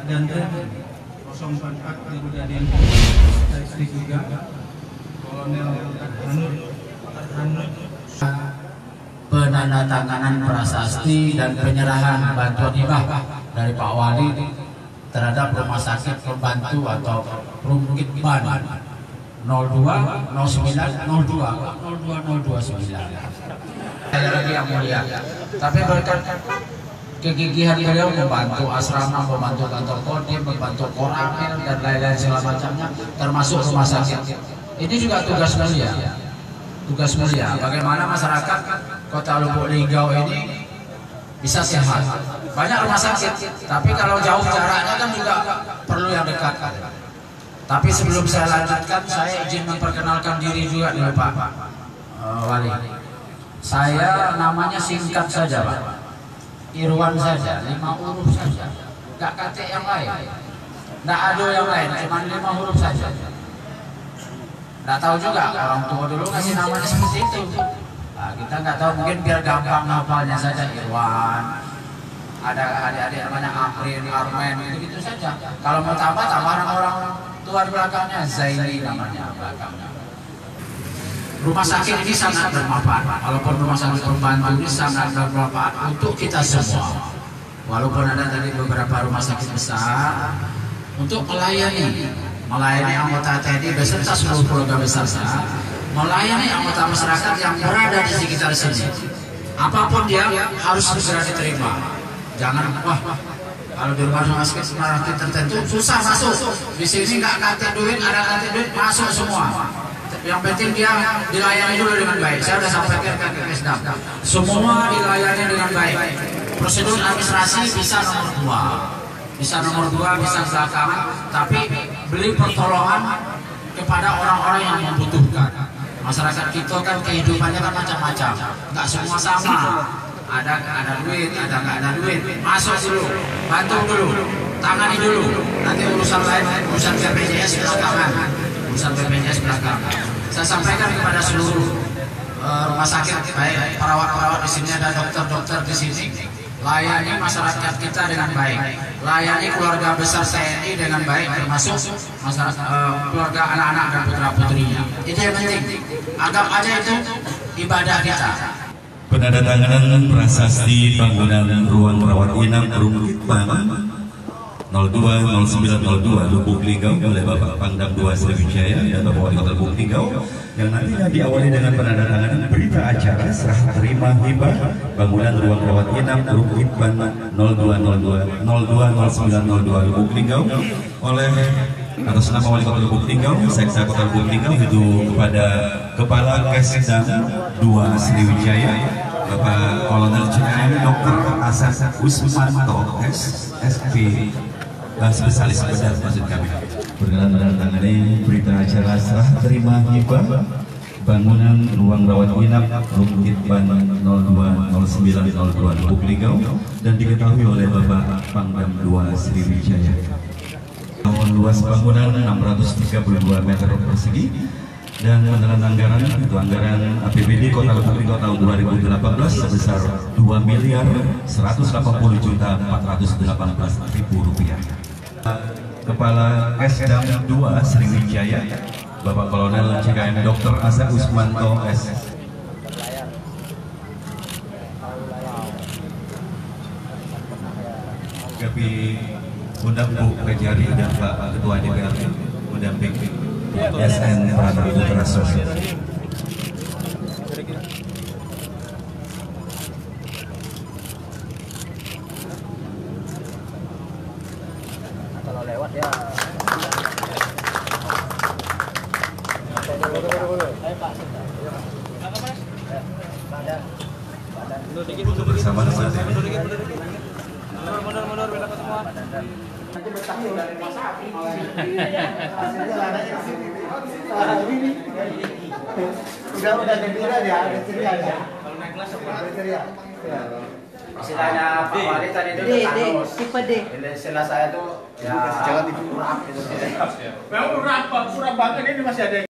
Dandan 044 Brigadier istri juga Kolonel Arhanut penandatanganan prasasti dan penyerahan bantuan hibah dari Pak Wali terhadap rumah sakit pembantu atau Rumkitban 02 09 02 Saya lagi yang mulia, tapi berkat kegigihan beliau membantu asrama, membantu kantor kodim, membantu koramil dan lain-lain segala macamnya, termasuk rumah sakit. Ini juga tugas mulia. Tugas mulia, bagaimana masyarakat Kota Lubuk Linggau ini bisa sehat. Banyak rumah sakit, tapi kalau jauh jaraknya kan juga perlu yang dekat. Tapi sebelum saya lanjutkan, saya izin memperkenalkan diri juga dulu Pak Wali. Saya namanya singkat saja Pak, Irwan saja, 5 huruf saja, gak kate yang lain, gak ada yang lain, cuma 5 huruf saja. Nggak tahu juga orang tua dulu ngasih namanya seperti itu. Nah, kita nggak tahu, mungkin biar gampang hafalnya saja Irwan. Ada adik-adik namanya Aprin, Armen, gitu saja. Kalau mau tambah nama orang tua di belakangnya, Zaini namanya belakangnya. Rumah sakit ini sangat bermanfaat. Walaupun rumah sakit pembantu ini sangat bermanfaat untuk kita semua. Walaupun ada tadi beberapa rumah sakit besar untuk melayani anggota TNI beserta seluruh keluarga besar saya, melayani anggota masyarakat yang berada di sekitar sini. Apapun dia harus segera diterima. Jangan kalau di rumah sakit tertentu susah masuk. Di sini nggak kate duit, ada kate duit masuk semua. Yang penting dia dilayani dulu dengan baik. Saya sudah sampaikan ke Kesdam, semua dilayani dengan baik. Prosedur administrasi bisa nomor 2, bisa belakangan, tapi beli pertolongan kepada orang-orang yang membutuhkan. Masyarakat kita kan kehidupannya kan macam-macam, nggak semua sama. Ada duit, ada nggak ada duit, masuk dulu, bantu dulu, tangani dulu. Nanti urusan lain, urusan BPJS belakangan. Saya sampaikan kepada seluruh rumah sakit, baik perawat-perawat di sini, ada dokter-dokter di sini. Layani masyarakat kita dengan baik, layani keluarga besar TNI dengan baik, termasuk masyarakat keluarga anak-anak dan putra-putrinya. Itu yang penting. Anggap aja itu ibadah kita. Penandatanganan prasasti bangunan ruang rawat inap Rumkitban 020902 Lubuk Linggau oleh Bapak Pangdam 2 Sriwijaya dan Bapak Wali Kota Lubuk Linggau, yang nantinya diawali dengan penandatanganan berita acara serah terima hibah bangunan ruang rawat inap Rumkitban 020902 Lubuk Linggau oleh atas nama Wali Kota Lubuk Linggau, Sekda Kota Lubuk Linggau, itu kepada Kepala Kesdam 2 Sriwijaya Bapak Kolonel CKM Dr. Asas Usmanto SP spesialis bedah maksud kami, berkenan menandatangani berita acara serah terima hibah bangunan ruang rawat inap Rumkitban 020902 Lubuk Linggau dan diketahui oleh Bapak Pangdam 2 Sriwijaya. Luas bangunan 632 meter persegi dan menelan anggaran itu anggaran APBD Kota Lubuk Linggau tahun 2018 sebesar Rp2.180.418.000. Kepala Kesdam 2 Sriwijaya Bapak Kolonel CKM Dr. Asa Usmanto Kami undang Bu Kejari dan Pak Ketua DPRD mendamping SN Prana Putra Sosial. Kalau lewat ya. Bersama saat ini. Mundur bila ketemu. Nanti bertahun dari masapi. Udah gembira ya, ada ceria ya. Kalau naik kelas apa? Ceria. Istilahnya Pak Wali tadi itu Tipe D. Istilah saya tuh ya Jangan dikurap gitu. Memang kurang banget ini masih ada.